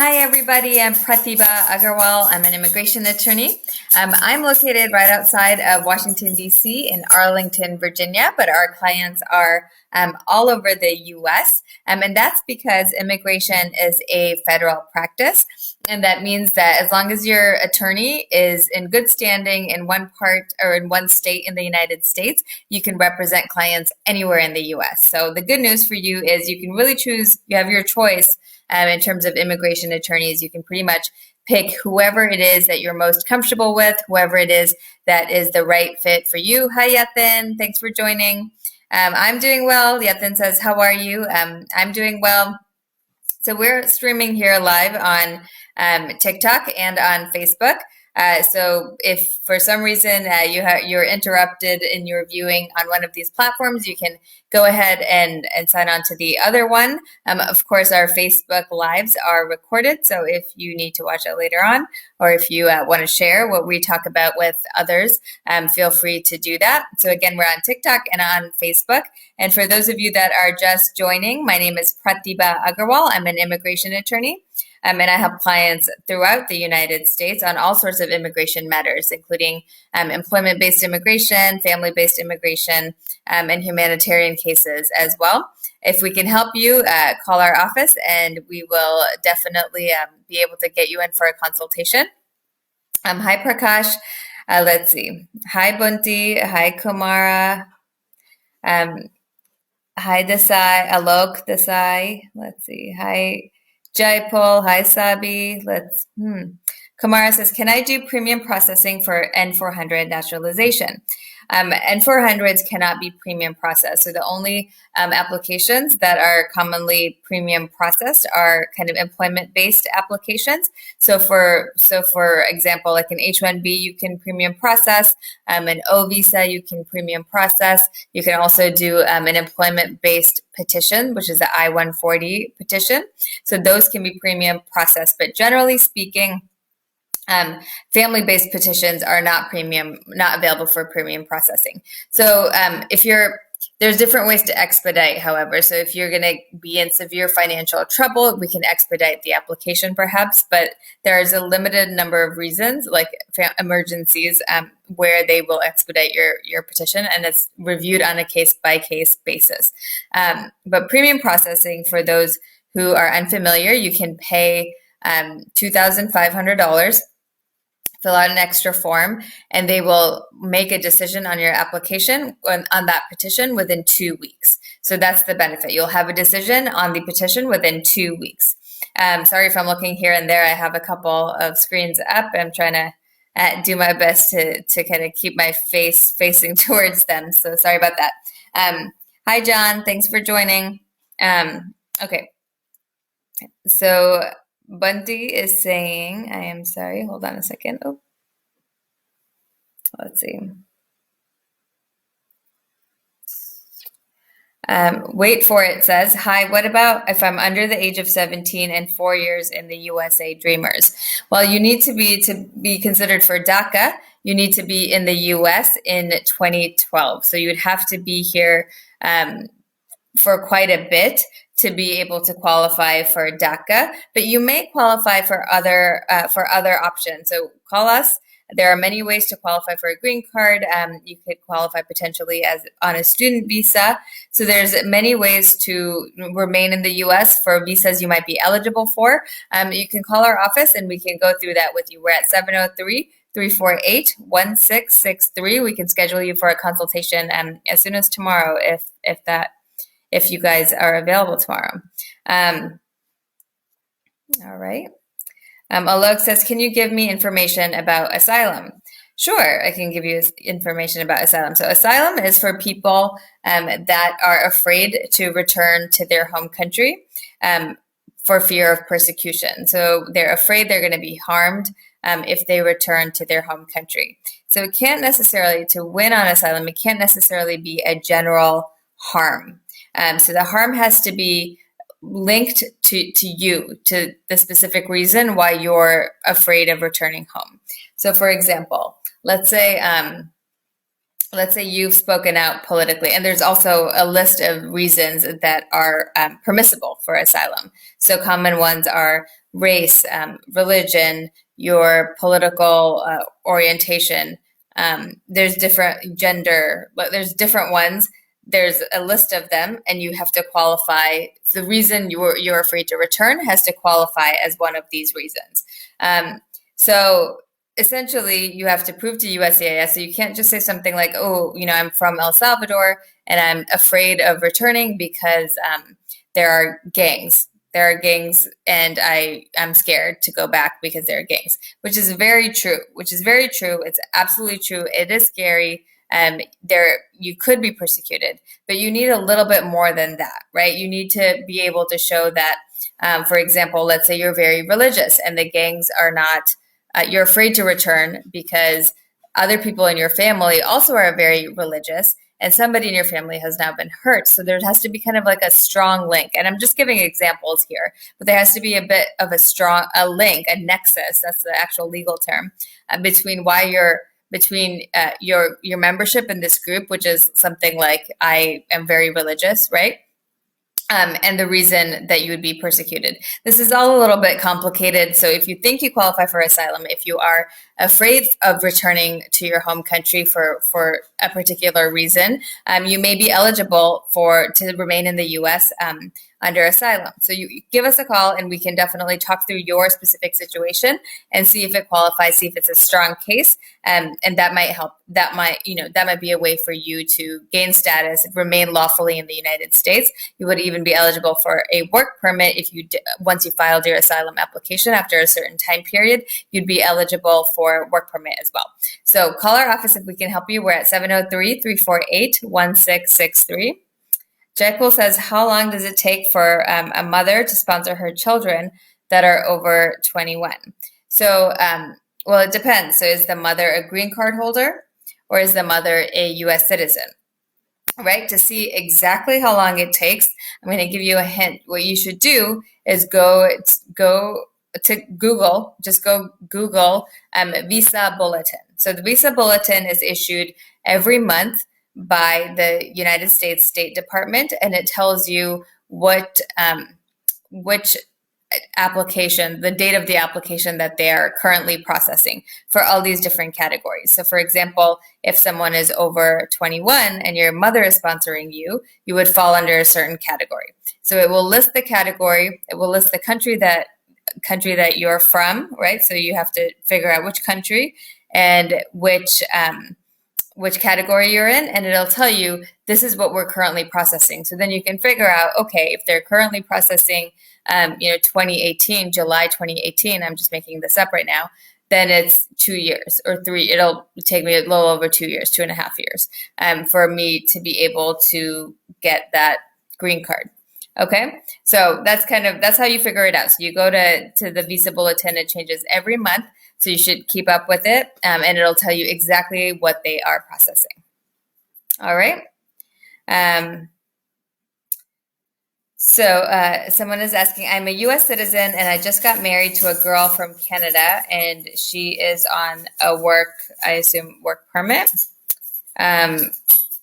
Hi, everybody. I'm Pratibha Agarwal. I'm an immigration attorney. I'm located right outside of Washington, D.C. in Arlington, Virginia, but our clients are all over the U.S. And that's because immigration is a federal practice. And that means that as long as your attorney is in good standing in one part or in one state in the United States, you can represent clients anywhere in the U.S. So the good news for you is you can really choose, you have your choice. In terms of immigration attorneys, you can pretty much pick whoever it is that you're most comfortable with, whoever it is that is the right fit for you. Hi, Yatin. Thanks for joining. I'm doing well. Yatin says, how are you? I'm doing well. So we're streaming here live on TikTok and on Facebook. So if for some reason you're interrupted in your viewing on one of these platforms, you can go ahead and sign on to the other one. Of course, our Facebook Lives are recorded. So if you need to watch it later on, or if you want to share what we talk about with others, feel free to do that. So again, we're on TikTok and on Facebook. And for those of you that are just joining, my name is Pratibha Agarwal. I'm an immigration attorney. And I help clients throughout the United States on all sorts of immigration matters, including employment-based immigration, family-based immigration, and humanitarian cases as well. If we can help you, call our office and we will definitely be able to get you in for a consultation. Hi, Prakash. Let's see. Hi, Bunti. Hi, Kumara. Hi, Desai. Alok Desai. Let's see. Hi, Jaipal. Hi, Sabi. Kamara says, can I do premium processing for N400 naturalization? N400s cannot be premium processed. So the only applications that are commonly premium processed are kind of employment-based applications. So for example, like an H-1B, you can premium process. An O visa, you can premium process. You can also do an employment-based petition, which is the I-140 petition. So those can be premium processed. But generally speaking, family-based petitions are not available for premium processing. So there's different ways to expedite, however. So if you're going to be in severe financial trouble, we can expedite the application perhaps, but there's a limited number of reasons, like emergencies, where they will expedite your petition, and it's reviewed on a case-by-case basis. But premium processing, for those who are unfamiliar, you can pay $2,500, fill out an extra form, and they will make a decision on your application on that petition within 2 weeks. So that's the benefit. You'll have a decision on the petition within 2 weeks. Sorry if I'm looking here and there. I have a couple of screens up. I'm trying to do my best to kind of keep my face facing towards them. So sorry about that. Hi, John. Thanks for joining. Okay. So Bunty is saying, I am sorry, hold on a second. Oh, let's see. Wait for it says, hi, what about if I'm under the age of 17 and 4 years in the USA Dreamers? Well, you need to be considered for DACA. You need to be in the US in 2012. So you would have to be here for quite a bit to be able to qualify for DACA, but you may qualify for other options. So call us. There are many ways to qualify for a green card. You could qualify potentially as on a student visa. So there's many ways to remain in the U.S. for visas you might be eligible for. You can call our office and we can go through that with you. We're at 703-348-1663. We can schedule you for a consultation as soon as tomorrow if you guys are available tomorrow. All right. Alok says, can you give me information about asylum? Sure, I can give you information about asylum. So asylum is for people that are afraid to return to their home country for fear of persecution. So they're afraid they're going to be harmed if they return to their home country. So it can't necessarily, to win on asylum, it can't necessarily be a general harm. So the harm has to be linked to you, to the specific reason why you're afraid of returning home. So for example, let's say you've spoken out politically, and there's also a list of reasons that are permissible for asylum. So common ones are race, religion, your political orientation. There's different gender, but there's different ones. There's a list of them, and you have to qualify. The reason you're afraid to return has to qualify as one of these reasons. So essentially, you have to prove to USCIS. So you can't just say something like, "Oh, I'm from El Salvador and I'm afraid of returning because there are gangs. There are gangs, and I'm scared to go back because there are gangs," which is very true. It's absolutely true. It is scary. There you could be persecuted, but you need a little bit more than that, right? You need to be able to show that, for example, let's say you're very religious and the gangs are not. You're afraid to return because other people in your family also are very religious, and somebody in your family has now been hurt. So there has to be kind of like a strong link. And I'm just giving examples here, but there has to be a bit of a link, a nexus. That's the actual legal term, between your membership in this group, which is something like I am very religious, right? And the reason that you would be persecuted. This is all a little bit complicated. So if you think you qualify for asylum, if you are afraid of returning to your home country for a particular reason, you may be eligible to remain in the U.S. Under asylum. So you give us a call and we can definitely talk through your specific situation and see if it qualifies, see if it's a strong case. And that might help. That might be a way for you to gain status, remain lawfully in the United States. You would even be eligible for a work permit once you filed your asylum application after a certain time period, you'd be eligible for work permit as well. So call our office if we can help you. We're at 703-348-1663. Jekyll says, how long does it take for a mother to sponsor her children that are over 21? So, well, it depends. So is the mother a green card holder or is the mother a U.S. citizen? Right? To see exactly how long it takes, I'm going to give you a hint. What you should do is go to Google, just go Google Visa Bulletin. So the Visa Bulletin is issued every month by the United States State Department, and it tells you which application, the date of the application that they are currently processing for all these different categories. So for example, if someone is over 21 and your mother is sponsoring you, you would fall under a certain category. So it will list the category, it will list the country that you're from, right? So you have to figure out which country and which category you're in, and it'll tell you this is what we're currently processing. So then you can figure out, okay, if they're currently processing, 2018, July 2018, I'm just making this up right now, then it's 2 years or 3. It'll take me a little over 2 years, 2.5 years, for me to be able to get that green card. Okay, so that's how you figure it out. So you go to the Visa Bulletin. It changes every month. So you should keep up with it, and it'll tell you exactly what they are processing. All right. So someone is asking, I'm a U.S. citizen, and I just got married to a girl from Canada, and she is on a work permit.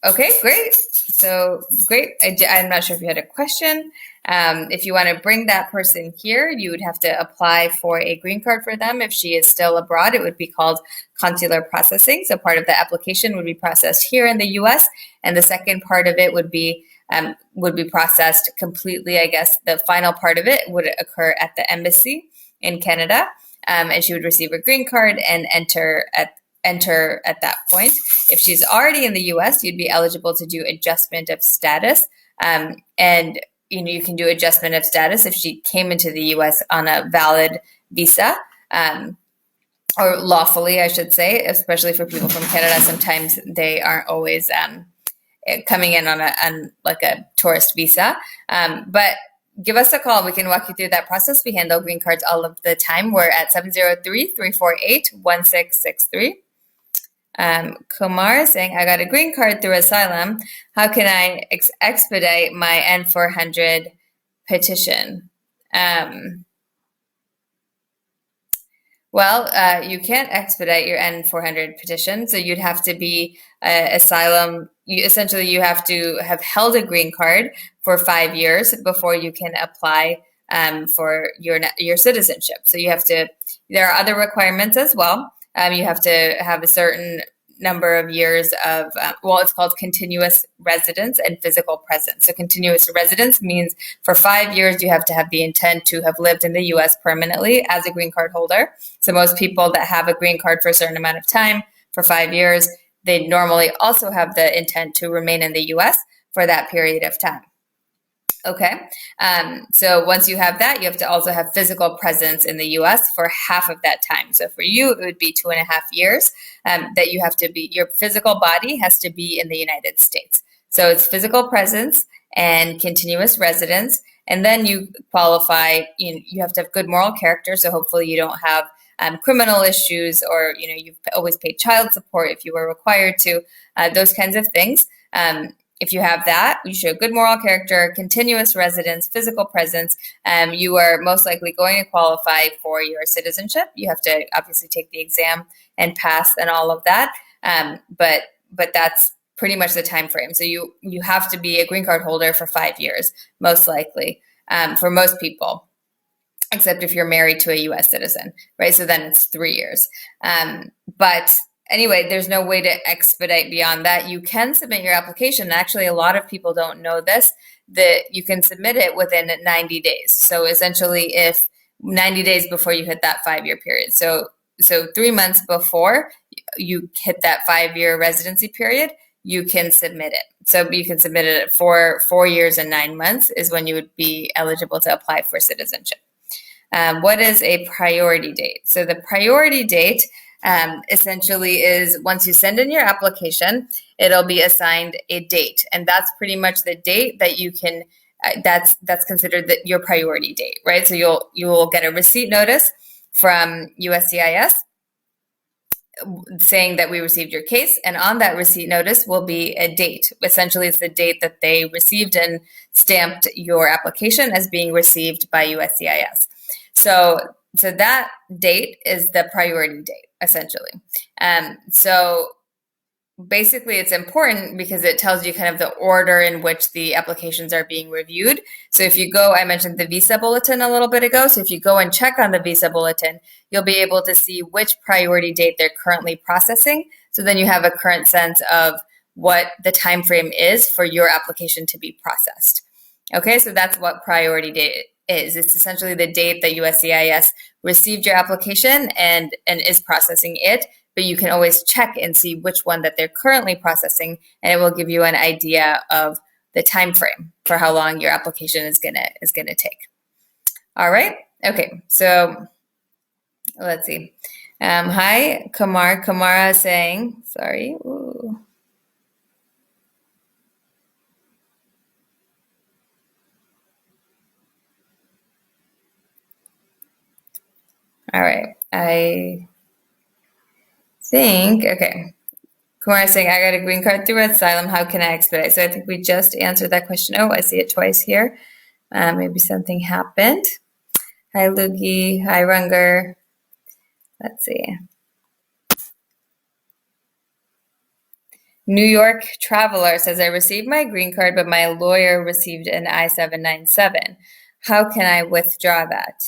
Okay, great. So great. I'm not sure if you had a question. If you want to bring that person here, you would have to apply for a green card for them. If she is still abroad, it would be called consular processing. So part of the application would be processed here in the U.S., and the second part of it would be processed completely. I guess the final part of it would occur at the embassy in Canada, and she would receive a green card and enter at that point. If she's already in the U.S., you'd be eligible to do adjustment of status, and you can do adjustment of status if she came into the U.S. on a valid visa, or lawfully, I should say, especially for people from Canada. Sometimes they aren't always coming in on a tourist visa, but give us a call. We can walk you through that process. We handle green cards all of the time. We're at 703-348-1663. Kumar is saying, I got a green card through asylum. How can I expedite my N-400 petition? Well, you can't expedite your N-400 petition, so you'd have to be asylum. You have to have held a green card for 5 years before you can apply for your citizenship. So there are other requirements as well. You have to have a certain number of years of, it's called continuous residence and physical presence. So continuous residence means for 5 years, you have to have the intent to have lived in the US permanently as a green card holder. So most people that have a green card for a certain amount of time, for 5 years, they normally also have the intent to remain in the US for that period of time. Okay. So once you have that, you have to also have physical presence in the US for half of that time. So for you, it would be 2.5 years that you have to be, your physical body has to be in the United States. So it's physical presence and continuous residence. And then you qualify, you have to have good moral character. So hopefully you don't have criminal issues, or, you've always paid child support if you were required to, those kinds of things. If you have that, you show good moral character, continuous residence, physical presence, you are most likely going to qualify for your citizenship. You have to obviously take the exam and pass and all of that. But that's pretty much the time frame. So you have to be a green card holder for 5 years, most likely, for most people, except if you're married to a US citizen, right? So then it's 3 years. But anyway, there's no way to expedite beyond that. You can submit your application. Actually, a lot of people don't know this, that you can submit it within 90 days. So essentially, if 90 days before you hit that 5-year period. So 3 months before you hit that 5-year residency period, you can submit it. So you can submit it for 4 years and 9 months is when you would be eligible to apply for citizenship. What is a priority date? So the priority date essentially is once you send in your application, it'll be assigned a date, and that's pretty much the date that you can. That's considered your priority date, right? So you'll get a receipt notice from USCIS saying that we received your case, and on that receipt notice will be a date. Essentially, it's the date that they received and stamped your application as being received by USCIS. So that date is the priority date, essentially. So basically, it's important because it tells you kind of the order in which the applications are being reviewed. So if you go, I mentioned the visa bulletin a little bit ago. So if you go and check on the visa bulletin, you'll be able to see which priority date they're currently processing. So then you have a current sense of what the time frame is for your application to be processed. Okay, so that's what priority date is. It's essentially the date that USCIS received your application and is processing it, but you can always check and see which one that they're currently processing, and it will give you an idea of the time frame for how long your application is gonna take. All right. Okay. So let's see. Hi, Kamara saying, sorry. Ooh. All right. I think, okay. Kumar is saying, I got a green card through asylum. How can I expedite? So I think we just answered that question. Oh, I see it twice here. Maybe something happened. Hi, Lugi. Hi, Runger. Let's see. New York Traveler says, I received my green card, but my lawyer received an I-797. How can I withdraw that?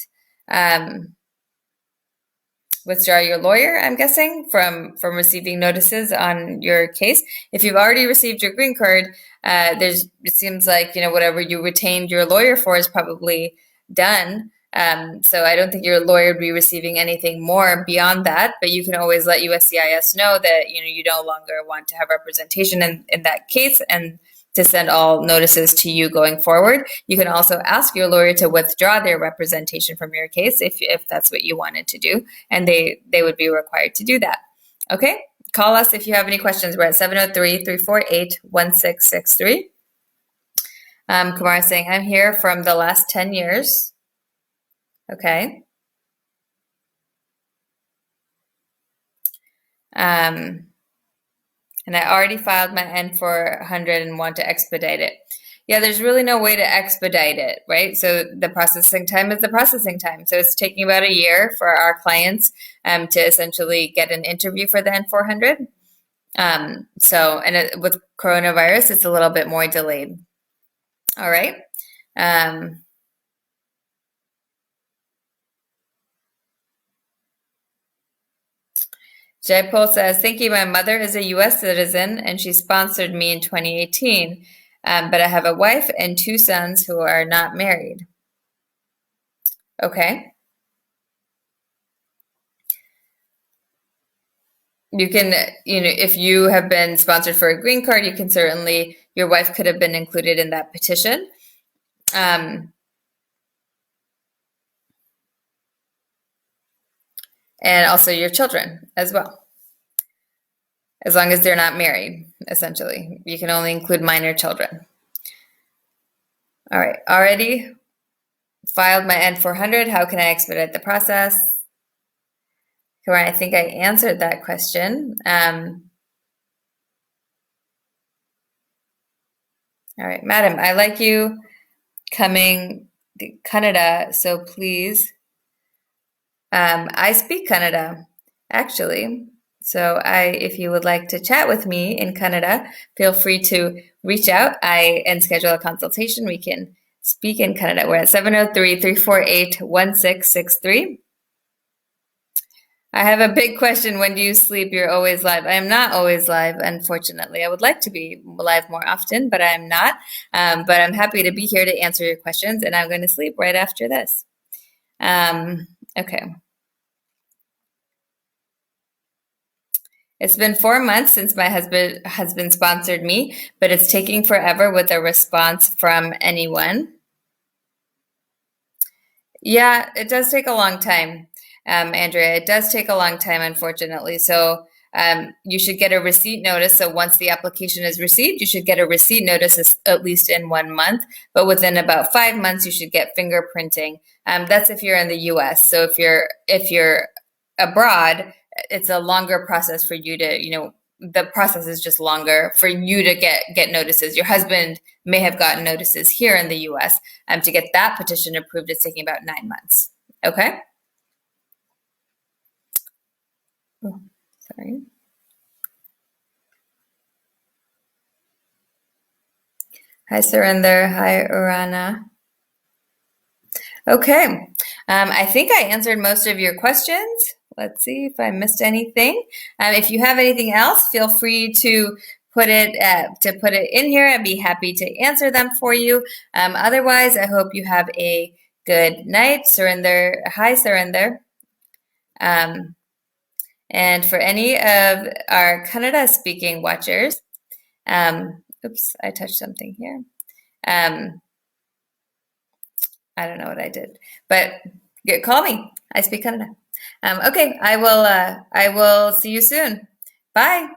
Withdraw your lawyer, I'm guessing, from receiving notices on your case. If you've already received your green card, it seems like, whatever you retained your lawyer for is probably done. So I don't think your lawyer would be receiving anything more beyond that, but you can always let USCIS know that, you no longer want to have representation in that case, and to send all notices to you going forward. You can also ask your lawyer to withdraw their representation from your case if that's what you wanted to do, and they would be required to do that. Okay? Call us if you have any questions. We're at 703-348-1663. Kumar is saying, I'm here from the last 10 years. Okay. And I already filed my N-400 and want to expedite it. Yeah, there's really no way to expedite it, right? So the processing time is the processing time. So it's taking about a year for our clients to essentially get an interview for the N-400. With coronavirus, it's a little bit more delayed. All right. Jaipal says, thank you. My mother is a U.S. citizen and she sponsored me in 2018. But I have a wife and two sons who are not married. Okay. You can, if you have been sponsored for a green card, you can certainly, your wife could have been included in that petition. And also your children as well, as long as they're not married, essentially. You can only include minor children. All right, already filed my N400. How can I expedite the process? Karan, I think I answered that question. All right, madam, I like you coming to Canada, so please. I speak Kannada, actually. So if you would like to chat with me in Kannada, feel free to reach out and schedule a consultation. We can speak in Kannada. We're at 703-348-1663. I have a big question. When do you sleep? You're always live. I am not always live, unfortunately. I would like to be live more often, but I'm not. But I'm happy to be here to answer your questions, and I'm going to sleep right after this. Okay. It's been 4 months since my husband sponsored me, but it's taking forever with a response from anyone. Yeah, it does take a long time, Andrea. It does take a long time, unfortunately. So you should get a receipt notice. So once the application is received, you should get a receipt notice at least in 1 month. But within about 5 months, you should get fingerprinting. That's if you're in the U.S. So if you're abroad, it's a longer process for you to, the process is just longer for you to get notices. Your husband may have gotten notices here in the U.S. To get that petition approved, it's taking about 9 months. Okay. Oh, sorry. Hi, Surinder. Hi, Urana. Okay. I think I answered most of your questions. Let's see if I missed anything. If you have anything else, feel free to put it in here. I'd be happy to answer them for you. Otherwise, I hope you have a good night. Surinder. Hi, Surinder. And for any of our Kannada speaking watchers, oops, I touched something here. I don't know what I did, but call me. I speak Kannada. Okay, I will see you soon. Bye.